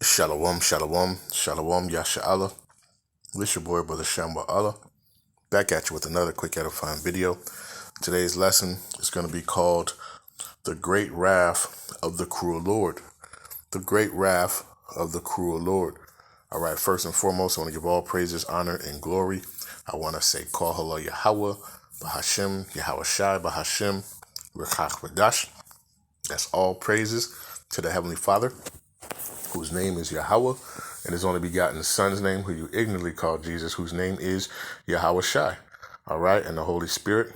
Shalom, shalom, shalom, yasha'Allah. This your boy, Brother Shamba Allah, back at you with another quick edifying video. Today's lesson is going to be called The Great Wrath of the Cruel Lord. The Great Wrath of the Cruel Lord. All right, first and foremost, I want to give all praises, honor, and glory. I want to say, call Halal Yahawah, Bahasham, Yahawashi, Bahasham, Qadash. That's all praises to the Heavenly Father, whose name is Yahawah, and his only begotten Son's name, who you ignorantly call Jesus, whose name is Yahawashi. All right, and the Holy Spirit,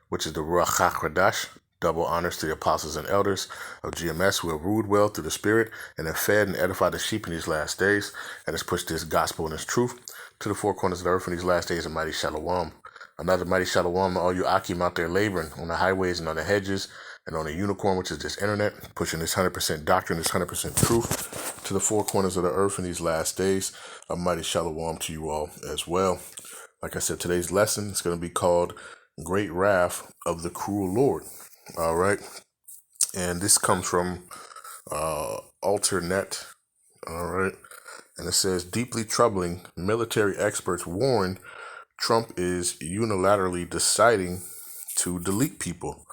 which is the Rawchaa Qadash. Double honors to the apostles and elders of GMS who have ruled well through the Spirit and have fed and edified the sheep in these last days, and has pushed this gospel and this truth to the four corners of the earth in these last days. A mighty shalom. Another mighty shalom to all you Akim out there laboring on the highways and on the hedges and on the unicorn, which is this internet, pushing this 100% doctrine, this 100% truth to the four corners of the earth in these last days. A mighty shalom to you all as well. Like I said, today's lesson is going to be called Great Wrath of the Cruel Lord. All right. And this comes from Alternet. All right. And it says, deeply troubling, military experts warn Trump is unilaterally deciding to delete people.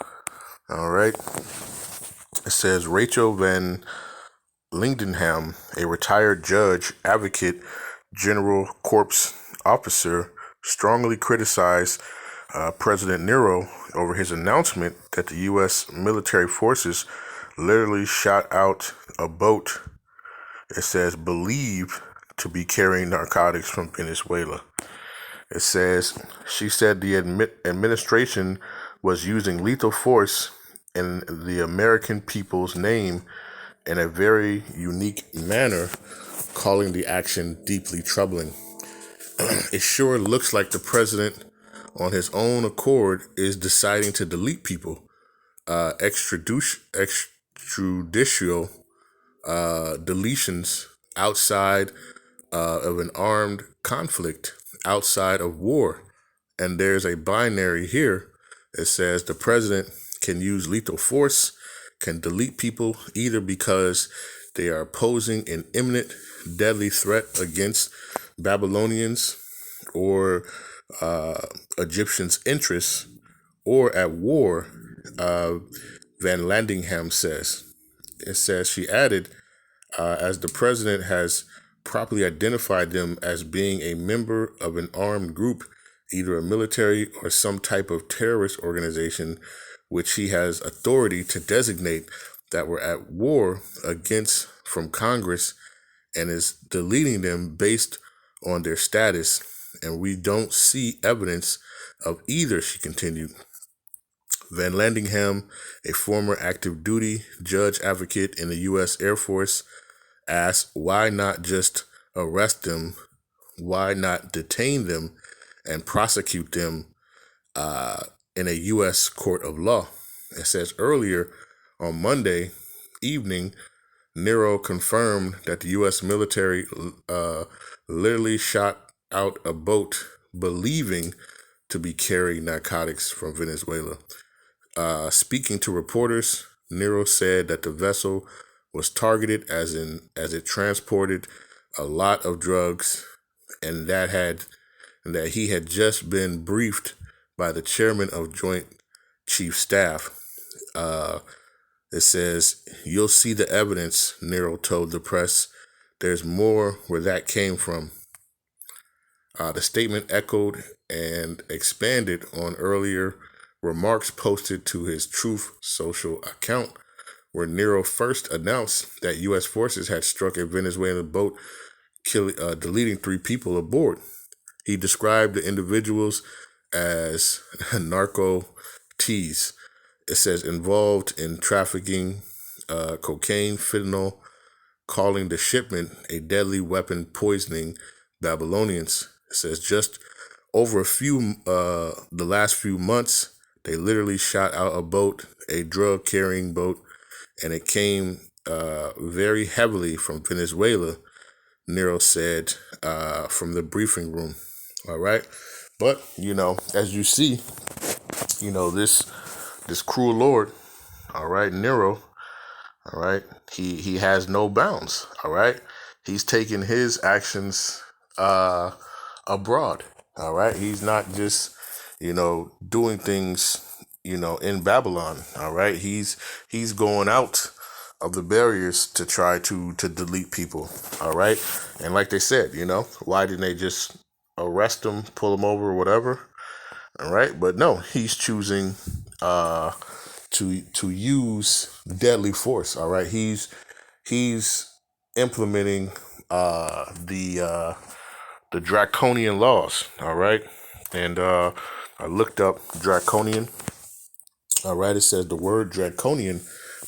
All right. It says Rachel Van Lindenham, a retired judge, advocate, general corps officer, strongly criticized President Nero over his announcement that the U.S. military forces literally shot out a boat, it says, believed to be carrying narcotics from Venezuela. It says, she said the administration was using lethal force in the American people's name in a very unique manner, calling the action deeply troubling. It sure looks like the president, on his own accord, is deciding to delete people. Extrajudicial deletions outside of an armed conflict, outside of war. And there's a binary here. It says the president can use lethal force, can delete people either because they are posing an imminent deadly threat against Babylonians or Egyptians' interests, or at war, Van Landingham says. It says, she added, as the president has properly identified them as being a member of an armed group, either a military or some type of terrorist organization, which he has authority to designate, that were at war against from Congress, and is deleting them based on their status. And we don't see evidence of either, she continued. Van Landingham, a former active duty judge advocate in the U.S. Air Force, asked why not just arrest them, why not detain them and prosecute them in a U.S. court of law. It says earlier on Monday evening, Nero confirmed that the U.S. military literally shot out a boat believing to be carrying narcotics from Venezuela. Speaking to reporters, Nero said that the vessel was targeted as it transported a lot of drugs, and that he had just been briefed by the chairman of Joint Chief Staff. It says, you'll see the evidence, Nero told the press. There's more where that came from. The statement echoed and expanded on earlier remarks posted to his Truth Social account, where Nero first announced that U.S. forces had struck a Venezuelan boat, deleting 3 people aboard. He described the individuals as narco-tees. It says involved in trafficking cocaine, fentanyl, calling the shipment a deadly weapon poisoning Babylonians. It says just over the last few months, they literally shot out a boat, a drug-carrying boat, and it came very heavily from Venezuela, Nero said from the briefing room. All right. But, as you see, this cruel Lord, all right, Nero, All right. He has no bounds. All right. He's taking his actions abroad. All right. He's not just, doing things, in Babylon. All right. He's going out of the barriers to try to delete people. All right. And like they said, why didn't they just arrest him, pull him over, or whatever? All right. But no, he's choosing to use deadly force. All right. He's implementing the draconian laws. All right. And I looked up draconian. All right. It says the word draconian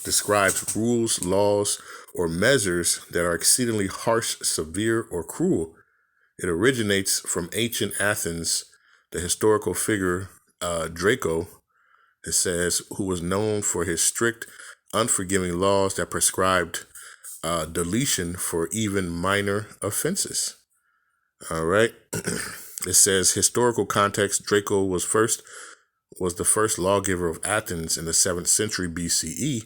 describes rules, laws, or measures that are exceedingly harsh, severe, or cruel. It originates from ancient Athens. The historical figure Draco, it says, who was known for his strict, unforgiving laws that prescribed deletion for even minor offenses. All right. It says historical context. Draco was the first lawgiver of Athens in the 7th century BCE.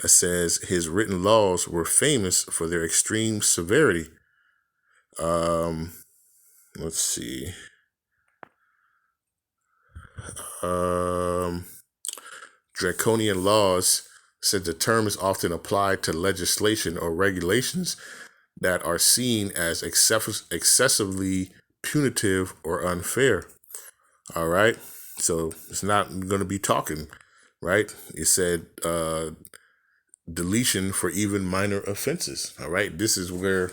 It says his written laws were famous for their extreme severity. Let's see. Draconian laws said the term is often applied to legislation or regulations that are seen as excessively punitive or unfair. All right. So it's not going to be talking, right? It said deletion for even minor offenses. All right. This is where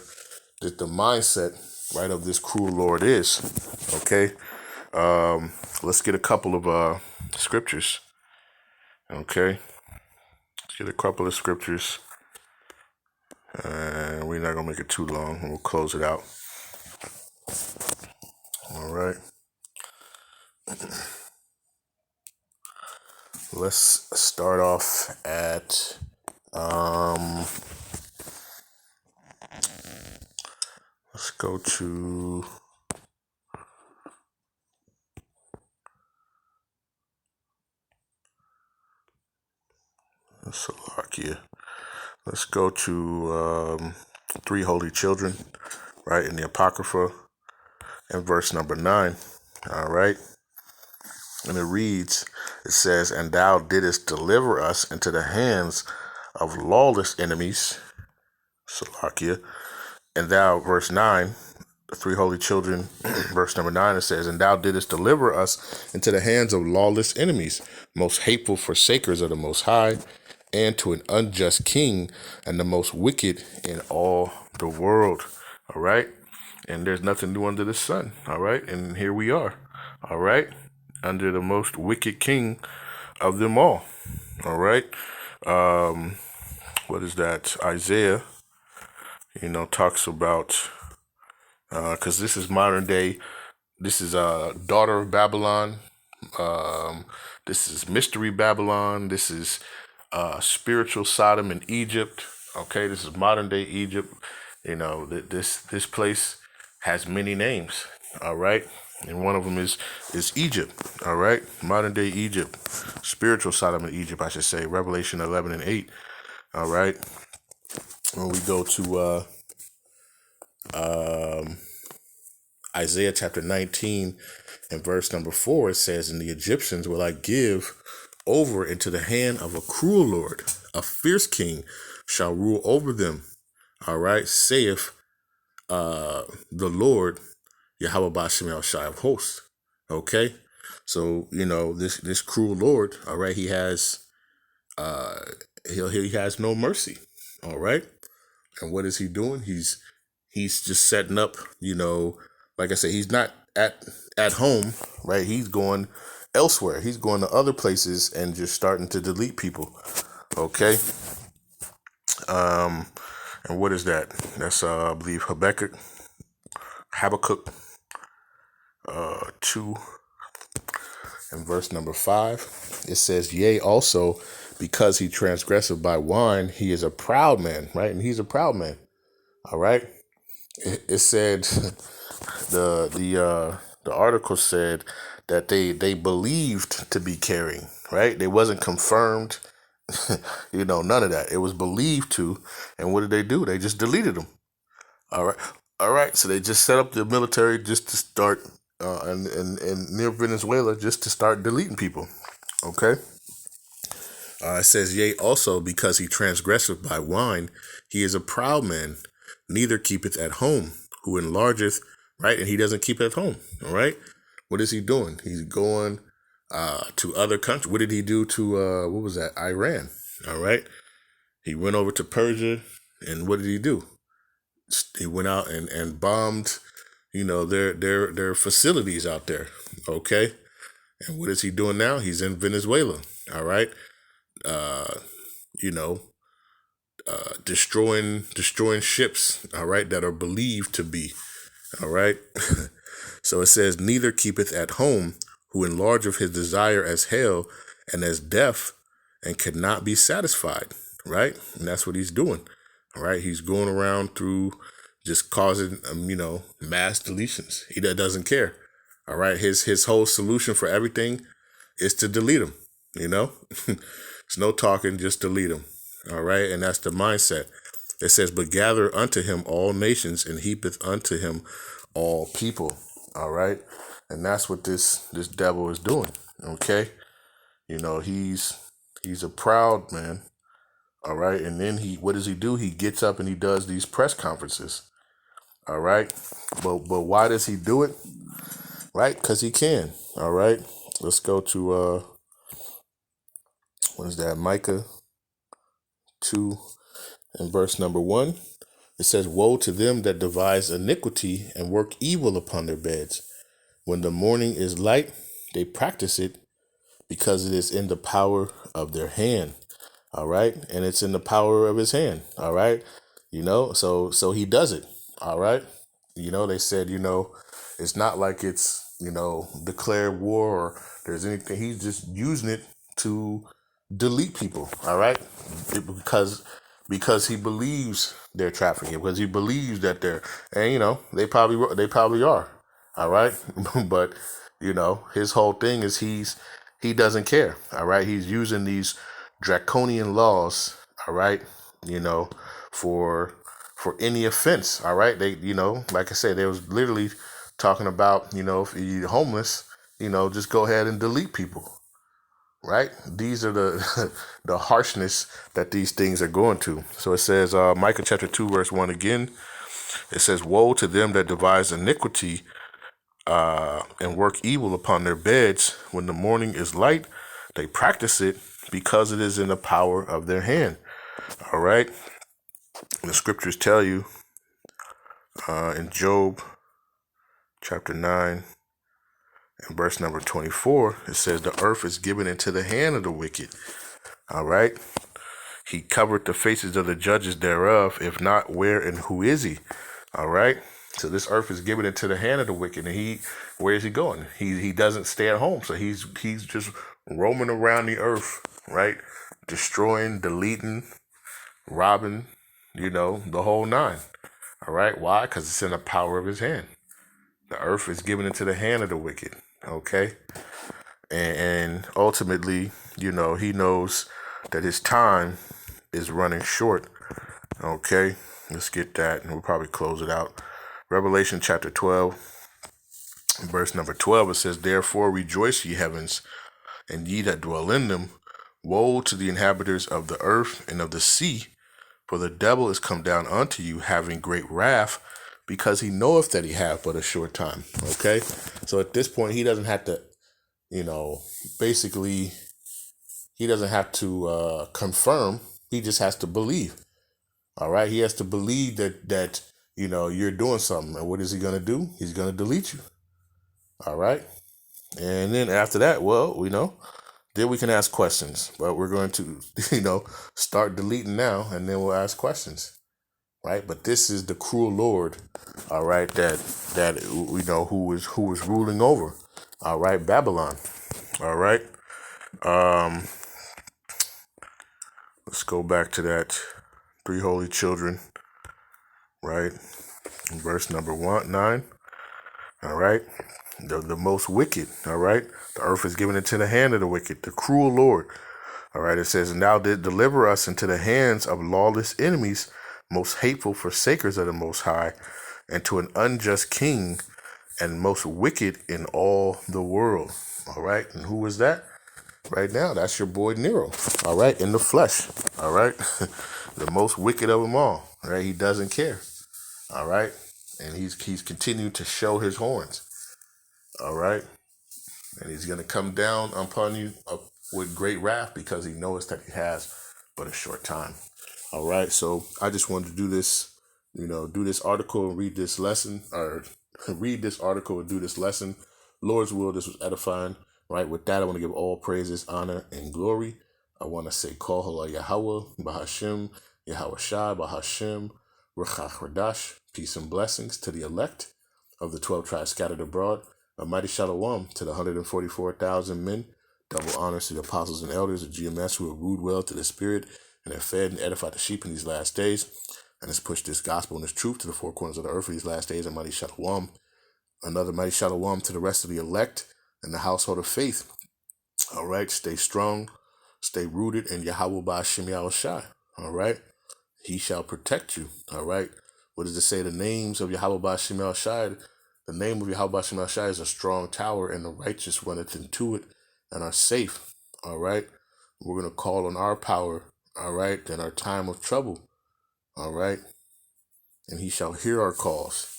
the mindset, right, of this cruel Lord is. Okay. Let's get a couple of scriptures. Okay. Let's get a couple of scriptures. And we're not going to make it too long. We'll close it out. All right. Let's start off at let's go to Slovakia. Let's go to 3 holy children, right, in the Apocrypha, and verse number 9. All right. And it reads, it says, and thou didst deliver us into the hands of lawless enemies, Slovakia. And thou, verse 9, the 3 holy children, verse number 9, it says, and thou didst deliver us into the hands of lawless enemies, most hateful forsakers of the Most High, and to an unjust king, and the most wicked in all the world. All right. And there's nothing new under the sun. All right. And here we are. All right. Under the most wicked king of them all. All right. What is that? Isaiah, talks about, because this is modern day, this is daughter of Babylon. This is mystery Babylon. This is spiritual Sodom in Egypt. Okay, this is modern day Egypt. This place has many names. All right, and one of them is Egypt. All right, modern day Egypt, spiritual Sodom in Egypt, I should say. Revelation 11 and 8. All right, when we go to Isaiah chapter 19 and verse number 4, it says, and the Egyptians will I give over into the hand of a cruel Lord, a fierce king shall rule over them. All right, saith the Lord, Yahawah Bahasham of hosts. Okay, so this cruel Lord, all right, he has he has no mercy. All right, and what is he doing? He's just setting up. Like I said, he's not at home, right? He's going elsewhere. He's going to other places and just starting to delete people. Okay. And what is that? That's I believe Habakkuk 2 and verse number 5. It says, yea, also because he transgresseth by wine, he is a proud man, right? And he's a proud man. All right. It said the article said that they believed to be carrying, right? They wasn't confirmed None of that. It was believed to. And what did they do? They just deleted them. All right. All right. So they just set up the military just to start, and near Venezuela, just to start deleting people. Okay. It says, yea, also because he transgresseth by wine, he is a proud man, neither keepeth at home, who enlargeth, right? And he doesn't keep at home. All right. What is he doing? He's going to other countries. What did he do to, what was that? Iran. All right. He went over to Persia, and what did he do? He went out and bombed, their facilities out there. Okay. And what is he doing now? He's in Venezuela. All right. Uh, you know, destroying ships. All right. That are believed to be. All right. So it says, neither keepeth at home, who enlargeth his desire as hell and as death, and cannot be satisfied. Right. And that's what he's doing. All right. He's going around through just causing, mass deletions. He doesn't care. All right. His whole solution for everything is to delete them. It's no talking, just delete them. All right. And that's the mindset. It says, but gather unto him all nations, and heapeth unto him all people. All right. And that's what this devil is doing. Okay. He's a proud man. All right. And then what does he do? He gets up and he does these press conferences. All right. But why does he do it? Right. Because he can. All right. Let's go to, what is that? Micah 2 and verse number 1. It says, woe to them that devise iniquity and work evil upon their beds. When the morning is light, they practice it, because it is in the power of their hand. All right. And it's in the power of his hand. All right. So he does it. All right. They said, it's not like it's, declared war or there's anything. He's just using it to delete people. All right. Because he believes they're trafficking, because he believes that they probably are. All right. But, his whole thing is he doesn't care. All right. He's using these draconian laws. All right. For any offense. All right. They, like I said, they was literally talking about, if you're homeless, just go ahead and delete people. Right. These are the the harshness that these things are going to. So it says, Micah chapter 2, verse 1 again. It says, woe to them that devise iniquity and work evil upon their beds. When the morning is light, they practice it, because it is in the power of their hand. All right. The scriptures tell you in Job chapter 9 and verse number 24, it says, the earth is given into the hand of the wicked. All right. He covered the faces of the judges thereof. If not, where and who is he? All right. So this earth is given into the hand of the wicked. And where is he going? He doesn't stay at home. So he's just roaming around the earth, right? Destroying, deleting, robbing, the whole nine. All right. Why? Because it's in the power of his hand. The earth is given into the hand of the wicked. Okay. And ultimately, he knows that his time is running short. Okay. Let's get that, and we'll probably close it out. Revelation chapter 12, verse number 12, it says, therefore rejoice, ye heavens, and ye that dwell in them. Woe to the inhabitants of the earth and of the sea, for the devil is come down unto you, having great wrath, because he knoweth that he hath but a short time. Okay. So at this point, he doesn't have to, basically, he doesn't have to confirm. He just has to believe. All right. He has to believe that you're doing something. And what is he going to do? He's going to delete you. All right. And then after that, then we can ask questions. But we're going to, start deleting now, and then we'll ask questions. Right. But this is the cruel Lord. All right. That who is ruling over. All right. Babylon. All right. Let's go back to that. 3 holy children, right? In verse number 9, all right? The most wicked, all right? The earth is given into the hand of the wicked, the cruel Lord, All right, it says, and thou did deliver us into the hands of lawless enemies, most hateful forsakers of the Most High, and to an unjust king, and most wicked in all the world. All right, and who was that? Right now, that's your boy Nero. All right, in the flesh. All right, the most wicked of them all. All right, he doesn't care. All right, and he's continued to show his horns. All right, and he's gonna come down upon you with great wrath because he knows that he has but a short time. All right, so I just wanted to do this, do this article and read this lesson, or read this article and do this lesson. Lord's will, this was edifying. Right, with that, I want to give all praises, honor, and glory. I want to say, Call Halal Yahawah, Bahasham, Yahawashi, Bahasham, Rawchaa, Qadash, peace and blessings to the elect of the 12 tribes scattered abroad. A mighty shalom to the 144,000 men. Double honors to the apostles and elders of GMS who have ruled well to the spirit and have fed and edified the sheep in these last days, and has pushed this gospel and this truth to the four corners of the earth for these last days. A mighty shalom. Another mighty shalom to the rest of the elect and the household of faith. All right, stay strong, stay rooted in Yahawah Bahasham Yahawashi. All right, he shall protect you. All right, what does it say? The names of Yahawah Bahasham Yahawashi. The name of Yahawah Bahasham Yahawashi is a strong tower, and the righteous runneth into it and are safe. All right, we're gonna call on our power. All right, in our time of trouble. All right, and he shall hear our calls.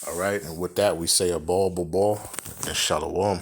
All right, and with that we say a ball, and shalom.